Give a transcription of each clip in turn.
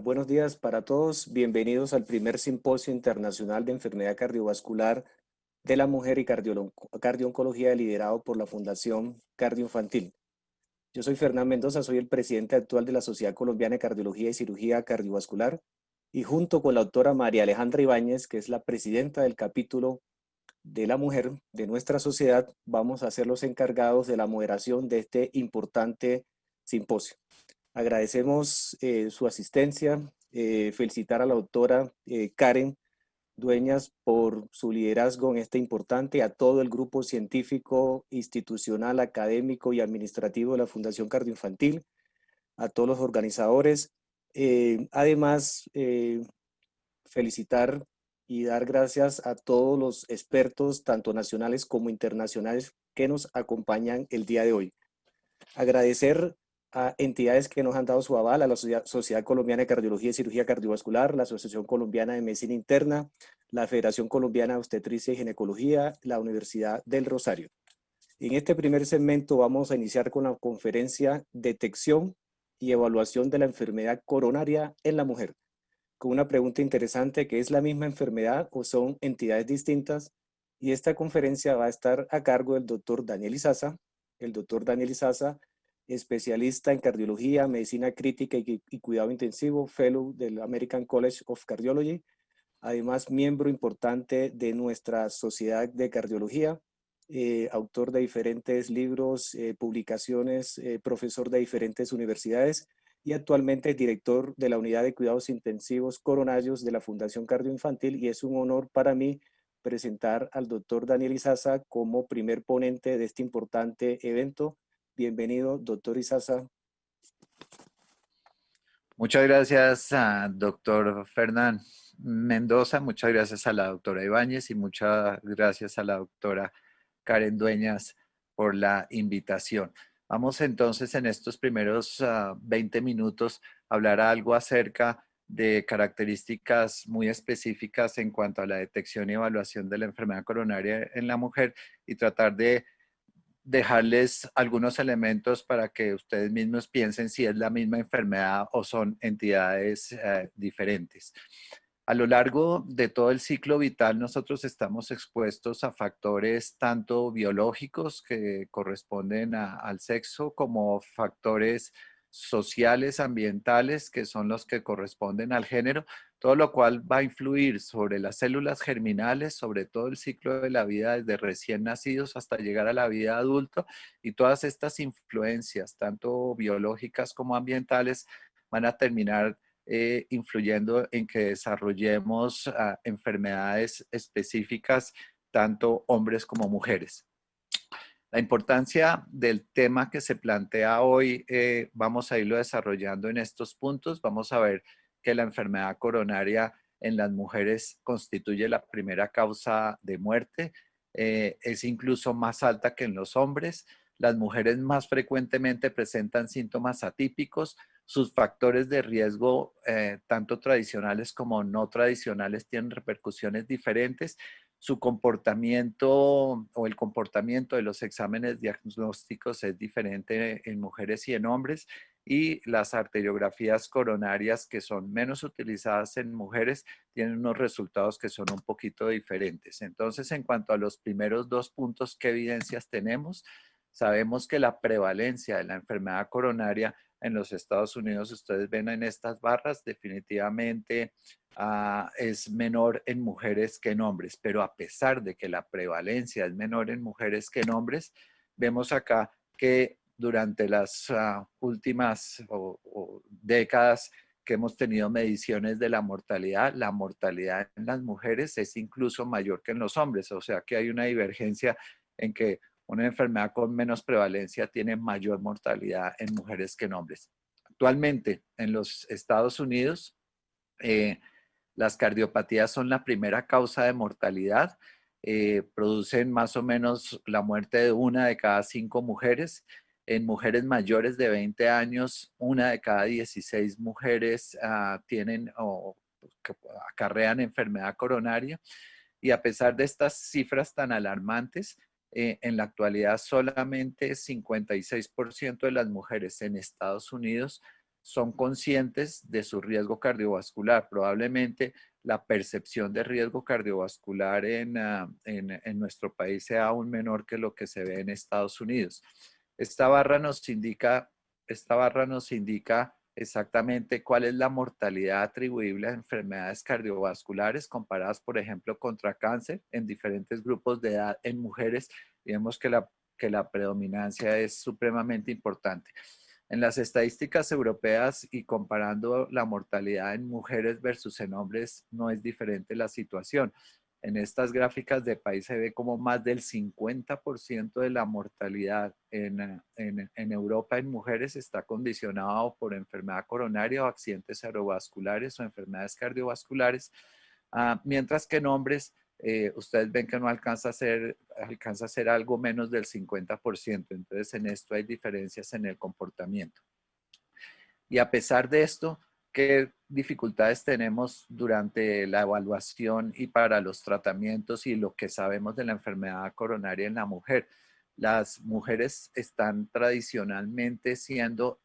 Bueno, buenos días para todos. Bienvenidos al primer Simposio Internacional de Enfermedad Cardiovascular de la Mujer y Cardio-Oncología liderado por la Fundación Cardioinfantil. Yo soy Fernán Mendoza, soy el presidente actual de la Sociedad Colombiana de Cardiología y Cirugía Cardiovascular y junto con la doctora María Alejandra Ibáñez, que es la presidenta del capítulo de la mujer de nuestra sociedad, vamos a ser los encargados de la moderación de este importante simposio. Agradecemos su asistencia, felicitar a la doctora Karen Dueñas por su liderazgo en este importante, a todo el grupo científico, institucional, académico y administrativo de la Fundación Cardioinfantil, a todos los organizadores. Además, felicitar y dar gracias a todos los expertos, tanto nacionales como internacionales, que nos acompañan el día de hoy. Agradecer a entidades que nos han dado su aval, a la Sociedad Colombiana de Cardiología y Cirugía Cardiovascular, la Asociación Colombiana de Medicina Interna, la Federación Colombiana de Obstetricia y Ginecología, la Universidad del Rosario. En este primer segmento vamos a iniciar con la conferencia Detección y Evaluación de la Enfermedad Coronaria en la Mujer, con una pregunta interesante que es la misma enfermedad o son entidades distintas, y esta conferencia va a estar a cargo del doctor Daniel Izaza. El doctor Daniel Izaza, especialista en cardiología, medicina crítica y cuidado intensivo, fellow del American College of Cardiology, además miembro importante de nuestra sociedad de cardiología, autor de diferentes libros, publicaciones, profesor de diferentes universidades y actualmente es director de la Unidad de Cuidados Intensivos Coronarios de la Fundación Cardioinfantil, y es un honor para mí presentar al doctor Daniel Izaza como primer ponente de este importante evento. Bienvenido, doctor Izaza. Muchas gracias a doctor Fernán Mendoza, muchas gracias a la doctora Ibáñez y muchas gracias a la doctora Karen Dueñas por la invitación. Vamos entonces en estos primeros 20 minutos a hablar algo acerca de características muy específicas en cuanto a la detección y evaluación de la enfermedad coronaria en la mujer y tratar de dejarles algunos elementos para que ustedes mismos piensen si es la misma enfermedad o son entidades diferentes. A lo largo de todo el ciclo vital, nosotros estamos expuestos a factores tanto biológicos que corresponden al sexo, como factores sociales, ambientales, que son los que corresponden al género, todo lo cual va a influir sobre las células germinales, sobre todo el ciclo de la vida desde recién nacidos hasta llegar a la vida adulta, y todas estas influencias, tanto biológicas como ambientales, van a terminar influyendo en que desarrollemos enfermedades específicas, tanto hombres como mujeres. La importancia del tema que se plantea hoy, vamos a irlo desarrollando en estos puntos. Vamos a ver que la enfermedad coronaria en las mujeres constituye la primera causa de muerte. Es incluso más alta que en los hombres. Las mujeres más frecuentemente presentan síntomas atípicos. Sus factores de riesgo, tanto tradicionales como no tradicionales, tienen repercusiones diferentes. Su comportamiento o el comportamiento de los exámenes diagnósticos es diferente en mujeres y en hombres, y las arteriografías coronarias, que son menos utilizadas en mujeres, tienen unos resultados que son un poquito diferentes. Entonces, en cuanto a los primeros dos puntos, ¿qué evidencias tenemos? Sabemos que la prevalencia de la enfermedad coronaria en los Estados Unidos, ustedes ven en estas barras, definitivamente es menor en mujeres que en hombres, pero a pesar de que la prevalencia es menor en mujeres que en hombres, vemos acá que durante las últimas décadas que hemos tenido mediciones de la mortalidad en las mujeres es incluso mayor que en los hombres, o sea que hay una divergencia en que una enfermedad con menos prevalencia tiene mayor mortalidad en mujeres que en hombres. Actualmente en los Estados Unidos, las cardiopatías son la primera causa de mortalidad. Producen más o menos la muerte de 1 de cada 5 mujeres. En mujeres mayores de 20 años, 1 de cada 16 mujeres tienen o acarrean enfermedad coronaria. Y a pesar de estas cifras tan alarmantes, en la actualidad solamente 56% de las mujeres en Estados Unidos son conscientes de su riesgo cardiovascular. Probablemente la percepción de riesgo cardiovascular en nuestro país sea aún menor que lo que se ve en Estados Unidos. Esta barra nos indica exactamente cuál es la mortalidad atribuible a enfermedades cardiovasculares comparadas, por ejemplo, contra cáncer en diferentes grupos de edad en mujeres. Y vemos que la predominancia es supremamente importante. En las estadísticas europeas y comparando la mortalidad en mujeres versus en hombres, no es diferente la situación. En estas gráficas de país se ve como más del 50% de la mortalidad en Europa en mujeres está condicionado por enfermedad coronaria o accidentes cerebrovasculares o enfermedades cardiovasculares, mientras que en hombres ustedes ven que no alcanza a ser algo menos del 50%. Entonces, en esto hay diferencias en el comportamiento. Y a pesar de esto, ¿qué dificultades tenemos durante la evaluación y para los tratamientos y lo que sabemos de la enfermedad coronaria en la mujer? Las mujeres están tradicionalmente siendo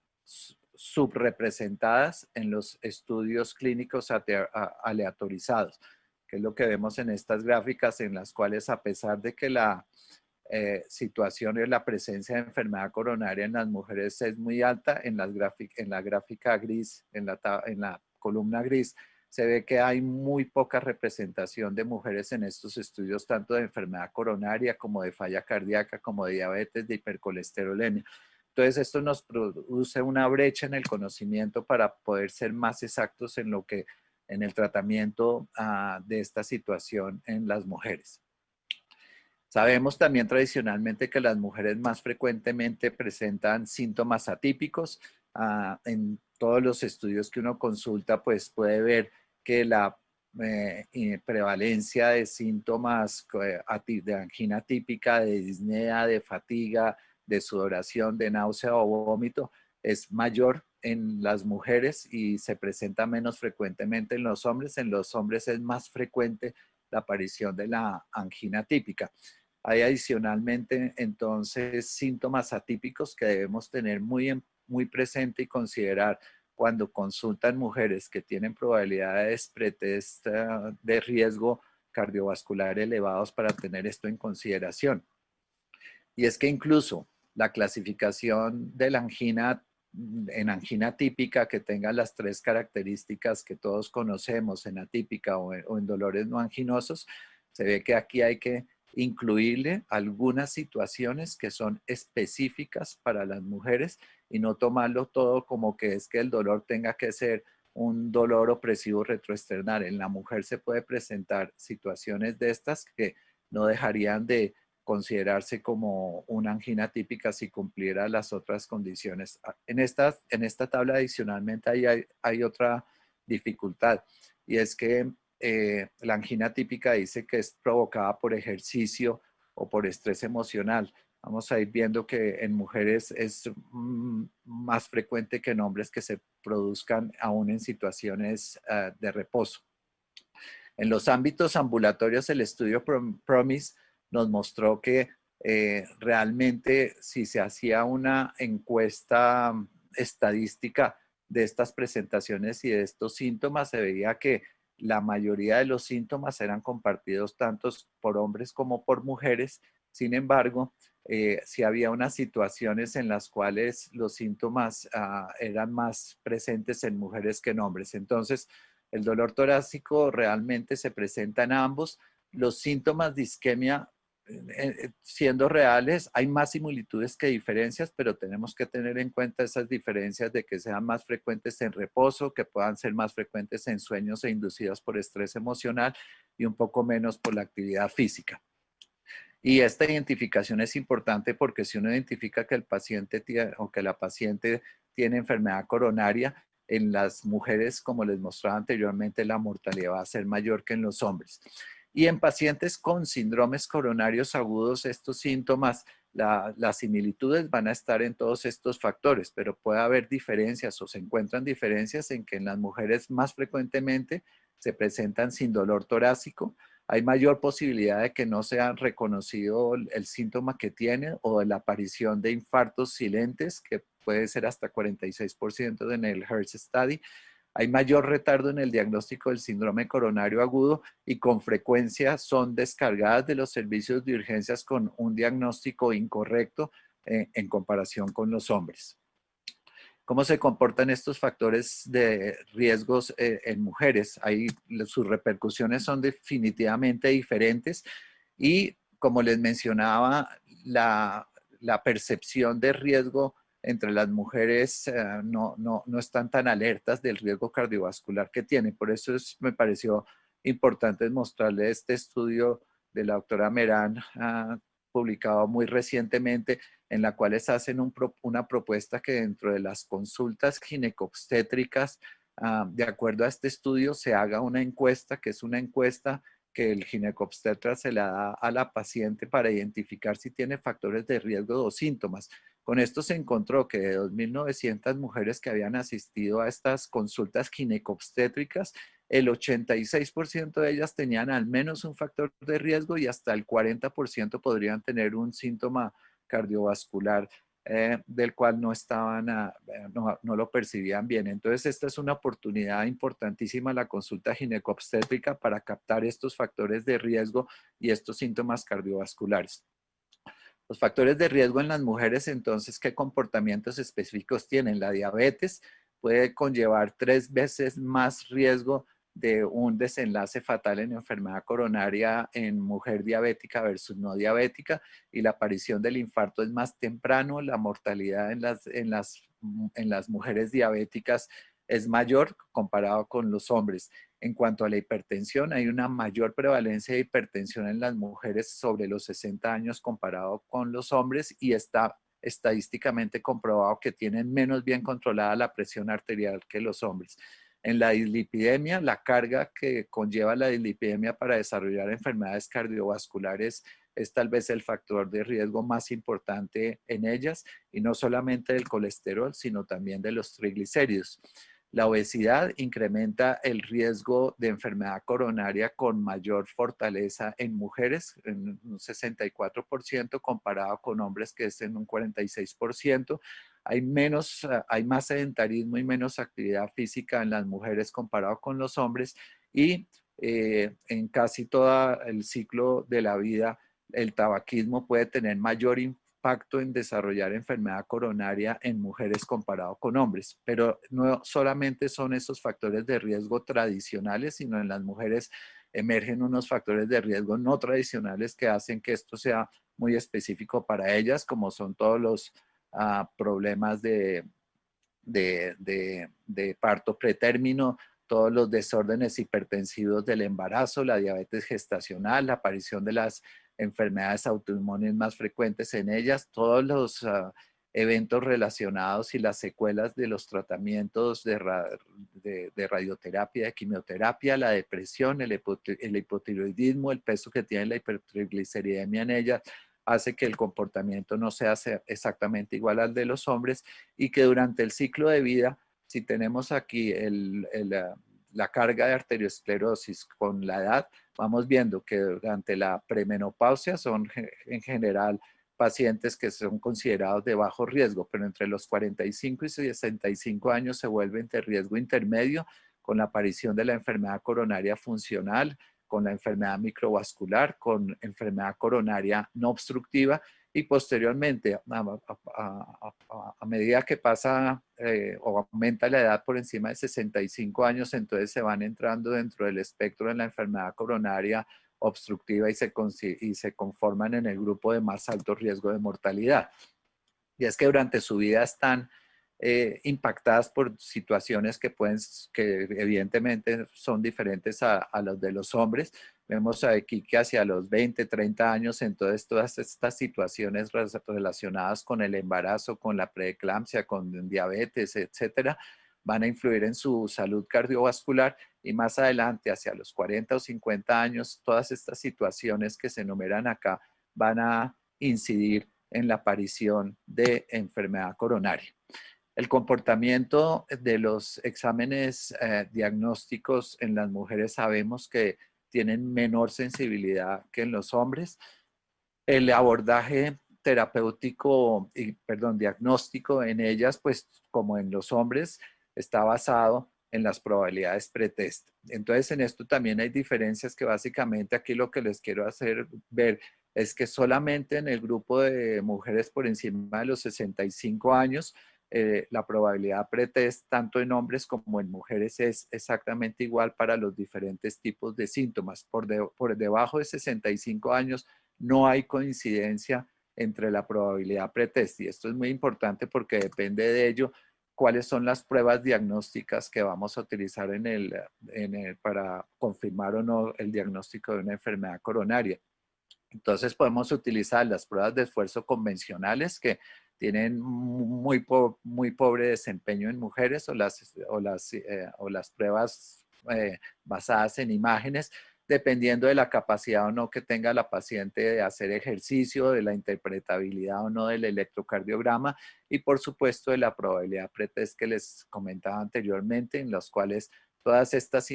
subrepresentadas en los estudios clínicos aleatorizados, que es lo que vemos en estas gráficas, en las cuales, a pesar de que la situación y la presencia de enfermedad coronaria en las mujeres es muy alta, en la gráfica gris, en la columna gris, se ve que hay muy poca representación de mujeres en estos estudios, tanto de enfermedad coronaria como de falla cardíaca, como de diabetes, de hipercolesterolemia. Entonces, esto nos produce una brecha en el conocimiento para poder ser más exactos en el tratamiento de esta situación en las mujeres. Sabemos también tradicionalmente que las mujeres más frecuentemente presentan síntomas atípicos. En todos los estudios que uno consulta, pues puede ver que la prevalencia de síntomas de angina típica, de disnea, de fatiga, de sudoración, de náusea o vómito es mayor en las mujeres y se presenta menos frecuentemente en los hombres. En los hombres es más frecuente la aparición de la angina típica. Hay adicionalmente entonces síntomas atípicos que debemos tener muy presente y considerar cuando consultan mujeres que tienen probabilidades pretest de riesgo cardiovascular elevados para tener esto en consideración. Y es que incluso la clasificación de la angina en angina típica que tenga las tres características que todos conocemos, en atípica o en dolores no anginosos, se ve que aquí hay que incluirle algunas situaciones que son específicas para las mujeres y no tomarlo todo como que es que el dolor tenga que ser un dolor opresivo retroesternal. En la mujer se puede presentar situaciones de estas que no dejarían de considerarse como una angina típica si cumpliera las otras condiciones. En esta tabla adicionalmente hay otra dificultad y es que la angina típica dice que es provocada por ejercicio o por estrés emocional. Vamos a ir viendo que en mujeres es más frecuente que en hombres que se produzcan aún en situaciones de reposo. En los ámbitos ambulatorios, el estudio PROMISE nos mostró que realmente si se hacía una encuesta estadística de estas presentaciones y de estos síntomas, se veía que la mayoría de los síntomas eran compartidos tanto por hombres como por mujeres. Sin embargo, sí había unas situaciones en las cuales los síntomas eran más presentes en mujeres que en hombres. Entonces, el dolor torácico realmente se presenta en ambos. Los síntomas de isquemia, siendo reales, hay más similitudes que diferencias, pero tenemos que tener en cuenta esas diferencias de que sean más frecuentes en reposo, que puedan ser más frecuentes en sueños e inducidos por estrés emocional y un poco menos por la actividad física. Y esta identificación es importante porque si uno identifica que el paciente tiene, o que la paciente tiene enfermedad coronaria, en las mujeres, como les mostraba anteriormente, la mortalidad va a ser mayor que en los hombres. Y en pacientes con síndromes coronarios agudos, estos síntomas, las similitudes van a estar en todos estos factores, pero puede haber diferencias o se encuentran diferencias en que en las mujeres más frecuentemente se presentan sin dolor torácico, hay mayor posibilidad de que no sea reconocido el síntoma que tiene o de la aparición de infartos silentes, que puede ser hasta 46% en el HERS Study. Hay mayor retardo en el diagnóstico del síndrome coronario agudo y con frecuencia son descargadas de los servicios de urgencias con un diagnóstico incorrecto en comparación con los hombres. ¿Cómo se comportan estos factores de riesgos en mujeres? Sus repercusiones son definitivamente diferentes y, como les mencionaba, la percepción de riesgo entre las mujeres no están tan alertas del riesgo cardiovascular que tienen. Por eso me pareció importante mostrarle este estudio de la doctora Meran, publicado muy recientemente, en la cual hacen una propuesta que dentro de las consultas ginecobstétricas, de acuerdo a este estudio, se haga una encuesta, que es una encuesta que el ginecobstetra se la da a la paciente para identificar si tiene factores de riesgo o síntomas. Con esto se encontró que de 2.900 mujeres que habían asistido a estas consultas ginecobstétricas, el 86% de ellas tenían al menos un factor de riesgo y hasta el 40% podrían tener un síntoma cardiovascular del cual no lo percibían bien. Entonces, esta es una oportunidad importantísima, la consulta ginecobstétrica, para captar estos factores de riesgo y estos síntomas cardiovasculares. Los factores de riesgo en las mujeres, entonces, ¿qué comportamientos específicos tienen? La diabetes puede conllevar 3 veces más riesgo de un desenlace fatal en enfermedad coronaria en mujer diabética versus no diabética, y la aparición del infarto es más temprano. La mortalidad en las mujeres diabéticas es mayor comparado con los hombres. En cuanto a la hipertensión, hay una mayor prevalencia de hipertensión en las mujeres sobre los 60 años comparado con los hombres, y está estadísticamente comprobado que tienen menos bien controlada la presión arterial que los hombres. En la dislipidemia, la carga que conlleva la dislipidemia para desarrollar enfermedades cardiovasculares es tal vez el factor de riesgo más importante en ellas, y no solamente del colesterol, sino también de los triglicéridos. La obesidad incrementa el riesgo de enfermedad coronaria con mayor fortaleza en mujeres, en un 64%, comparado con hombres, que es en un 46%. Hay más sedentarismo y menos actividad física en las mujeres comparado con los hombres, y en casi todo el ciclo de la vida, el tabaquismo puede tener mayor impacto en desarrollar enfermedad coronaria en mujeres comparado con hombres. Pero no solamente son esos factores de riesgo tradicionales, sino en las mujeres emergen unos factores de riesgo no tradicionales que hacen que esto sea muy específico para ellas, como son todos los problemas de parto pretérmino, todos los desórdenes hipertensivos del embarazo, la diabetes gestacional, la aparición de las enfermedades autoinmunes más frecuentes en ellas, todos los eventos relacionados y las secuelas de los tratamientos de radioterapia, de quimioterapia, la depresión, el hipotiroidismo, el peso que tiene la hipertrigliceridemia en ellas, hace que el comportamiento no sea exactamente igual al de los hombres, y que durante el ciclo de vida, si tenemos aquí la carga de arteriosclerosis con la edad, vamos viendo que durante la premenopausia son en general pacientes que son considerados de bajo riesgo, pero entre los 45 y 65 años se vuelven de riesgo intermedio, con la aparición de la enfermedad coronaria funcional, con la enfermedad microvascular, con enfermedad coronaria no obstructiva, y posteriormente, a medida que pasa o aumenta la edad por encima de 65 años, entonces se van entrando dentro del espectro de la enfermedad coronaria obstructiva y se conforman en el grupo de más alto riesgo de mortalidad. Y es que durante su vida están impactadas por situaciones que evidentemente son diferentes a los de los hombres. Vemos aquí que hacia los 20, 30 años, entonces todas estas situaciones relacionadas con el embarazo, con la preeclampsia, con diabetes, etcétera, van a influir en su salud cardiovascular, y más adelante, hacia los 40 o 50 años, todas estas situaciones que se enumeran acá van a incidir en la aparición de enfermedad coronaria. El comportamiento de los exámenes diagnósticos en las mujeres sabemos que tienen menor sensibilidad que en los hombres. El abordaje terapéutico, diagnóstico en ellas, pues como en los hombres, está basado en las probabilidades pretest. Entonces, en esto también hay diferencias que básicamente aquí lo que les quiero hacer ver es que solamente en el grupo de mujeres por encima de los 65 años, la probabilidad pretest, tanto en hombres como en mujeres, es exactamente igual para los diferentes tipos de síntomas. Por debajo de 65 años no hay coincidencia entre la probabilidad pretest. Y esto es muy importante porque depende de ello cuáles son las pruebas diagnósticas que vamos a utilizar para confirmar o no el diagnóstico de una enfermedad coronaria. Entonces podemos utilizar las pruebas de esfuerzo convencionales que tienen muy pobre desempeño en mujeres o las pruebas basadas en imágenes, dependiendo de la capacidad o no que tenga la paciente de hacer ejercicio, de la interpretabilidad o no del electrocardiograma y por supuesto de la probabilidad pretest que les comentaba anteriormente, en los cuales todas estas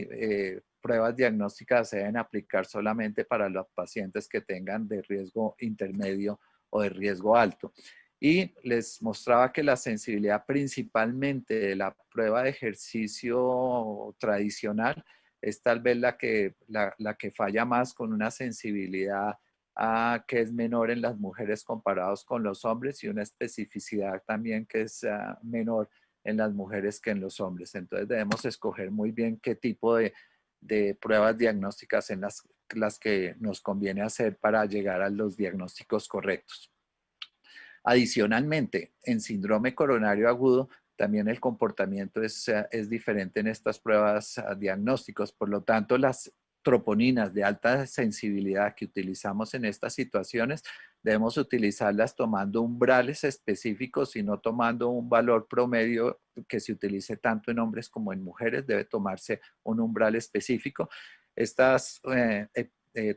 pruebas diagnósticas se deben aplicar solamente para los pacientes que tengan de riesgo intermedio o de riesgo alto. Y les mostraba que la sensibilidad principalmente de la prueba de ejercicio tradicional es tal vez la que falla más, con una sensibilidad que es menor en las mujeres comparados con los hombres y una especificidad también que es menor en las mujeres que en los hombres. Entonces debemos escoger muy bien qué tipo de pruebas diagnósticas en las que nos conviene hacer para llegar a los diagnósticos correctos. Adicionalmente, en síndrome coronario agudo, también el comportamiento es diferente en estas pruebas diagnósticos. Por lo tanto, las troponinas de alta sensibilidad que utilizamos en estas situaciones, debemos utilizarlas tomando umbrales específicos y no tomando un valor promedio que se utilice tanto en hombres como en mujeres. Debe tomarse un umbral específico. Estas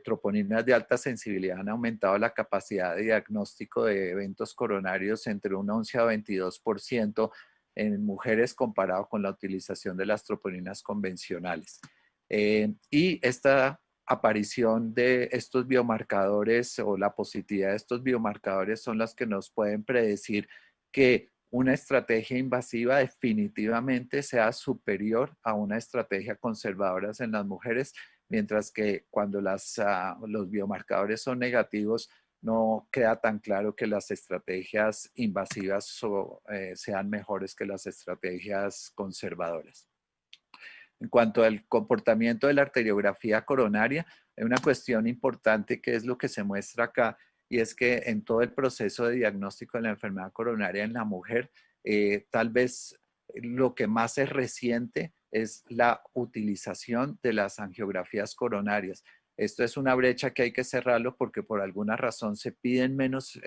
troponinas de alta sensibilidad han aumentado la capacidad de diagnóstico de eventos coronarios entre un 11 a 22% en mujeres comparado con la utilización de las troponinas convencionales. Y esta aparición de estos biomarcadores o la positividad de estos biomarcadores son las que nos pueden predecir que una estrategia invasiva definitivamente sea superior a una estrategia conservadora en las mujeres, mientras que cuando los biomarcadores son negativos, no queda tan claro que las estrategias invasivas sean mejores que las estrategias conservadoras. En cuanto al comportamiento de la arteriografía coronaria, hay una cuestión importante que es lo que se muestra acá, y es que en todo el proceso de diagnóstico de la enfermedad coronaria en la mujer, tal vez lo que más es reciente es la utilización de las angiografías coronarias. Esto es una brecha que hay que cerrarlo porque por alguna razón se piden menos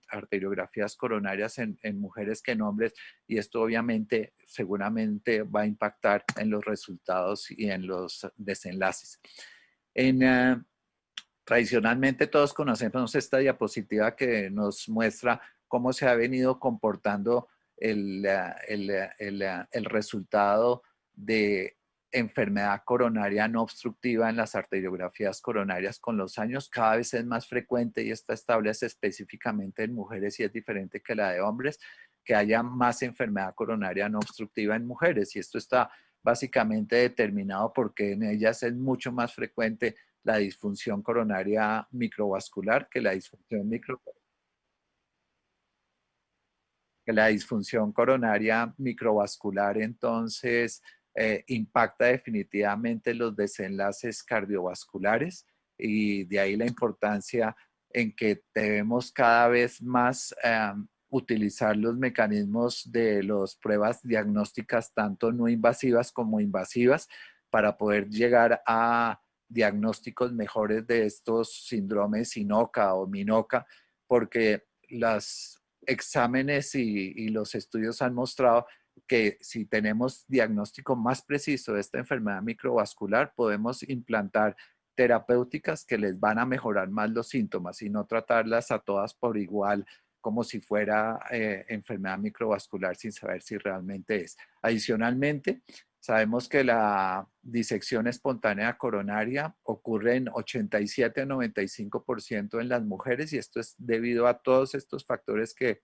arteriografías coronarias en mujeres que en hombres, y esto obviamente seguramente va a impactar en los resultados y en los desenlaces. Tradicionalmente todos conocemos esta diapositiva que nos muestra cómo se ha venido comportando el resultado de enfermedad coronaria no obstructiva en las arteriografías coronarias con los años. Cada vez es más frecuente, y esta establece específicamente en mujeres y es diferente que la de hombres, que haya más enfermedad coronaria no obstructiva en mujeres, y esto está básicamente determinado porque en ellas es mucho más frecuente la disfunción coronaria microvascular que la disfunción coronaria microvascular. Entonces impacta definitivamente los desenlaces cardiovasculares, y de ahí la importancia en que debemos cada vez más utilizar los mecanismos de las pruebas diagnósticas, tanto no invasivas como invasivas, para poder llegar a diagnósticos mejores de estos síndromes INOCA o MINOCA, porque los exámenes y los estudios han mostrado que si tenemos diagnóstico más preciso de esta enfermedad microvascular, podemos implantar terapéuticas que les van a mejorar más los síntomas y no tratarlas a todas por igual como si fuera enfermedad microvascular sin saber si realmente es. Adicionalmente, Sabemos que la disección espontánea coronaria ocurre en 87 a 95% en las mujeres y esto es debido a todos estos factores que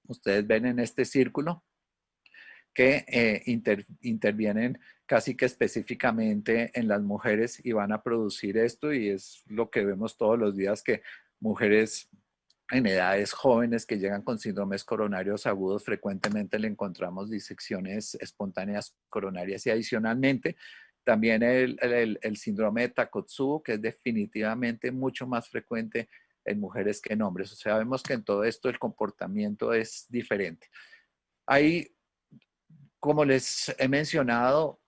ustedes ven en este círculo que intervienen casi que específicamente en las mujeres y van a producir esto y es lo que vemos todos los días que mujeres en edades jóvenes que llegan con síndromes coronarios agudos, frecuentemente le encontramos disecciones espontáneas coronarias y adicionalmente también el síndrome de Takotsubo, que es definitivamente mucho más frecuente en mujeres que en hombres. O sea, vemos que en todo esto el comportamiento es diferente. Hay, como les he mencionado,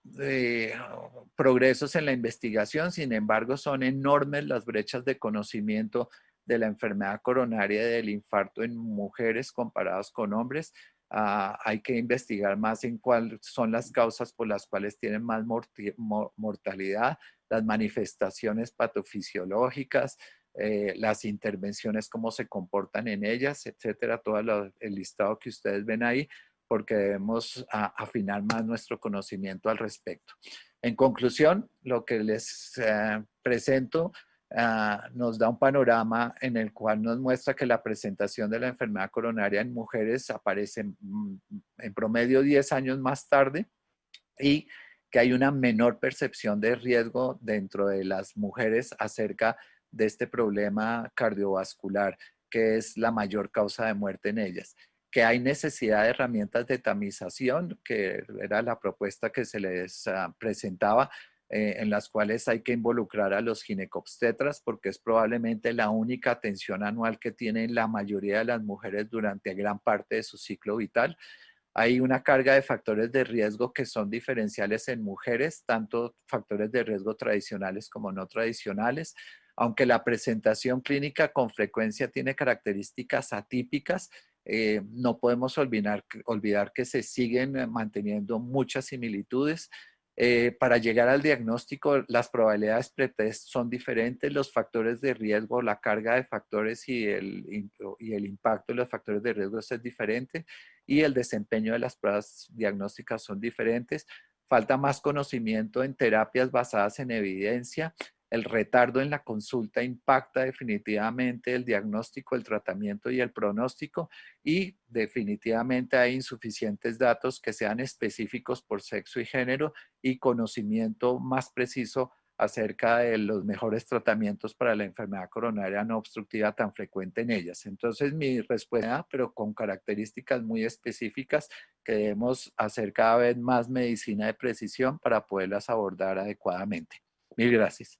progresos en la investigación, sin embargo, son enormes las brechas de conocimiento de la enfermedad coronaria y del infarto en mujeres comparadas con hombres. Hay que investigar más en cuáles son las causas por las cuales tienen más mortalidad, las manifestaciones patofisiológicas, las intervenciones, cómo se comportan en ellas, etcétera, todo el listado que ustedes ven ahí, porque debemos afinar más nuestro conocimiento al respecto. En conclusión, lo que les presento nos da un panorama en el cual nos muestra que la presentación de la enfermedad coronaria en mujeres aparece en promedio 10 años más tarde y que hay una menor percepción de riesgo dentro de las mujeres acerca de este problema cardiovascular, que es la mayor causa de muerte en ellas. Que hay necesidad de herramientas de tamización, que era la propuesta que se les presentaba, en las cuales hay que involucrar a los ginecobstetras porque es probablemente la única atención anual que tienen la mayoría de las mujeres durante gran parte de su ciclo vital. Hay una carga de factores de riesgo que son diferenciales en mujeres, tanto factores de riesgo tradicionales como no tradicionales. Aunque la presentación clínica con frecuencia tiene características atípicas, no podemos olvidar que se siguen manteniendo muchas similitudes. Para llegar al diagnóstico, las probabilidades pretest son diferentes, los factores de riesgo, la carga de factores y el impacto de los factores de riesgo es diferente y el desempeño de las pruebas diagnósticas son diferentes. Falta más conocimiento en terapias basadas en evidencia. El retardo en la consulta impacta definitivamente el diagnóstico, el tratamiento y el pronóstico y definitivamente hay insuficientes datos que sean específicos por sexo y género y conocimiento más preciso acerca de los mejores tratamientos para la enfermedad coronaria no obstructiva tan frecuente en ellas. Entonces, mi respuesta, pero con características muy específicas que debemos hacer cada vez más medicina de precisión para poderlas abordar adecuadamente. Mil gracias.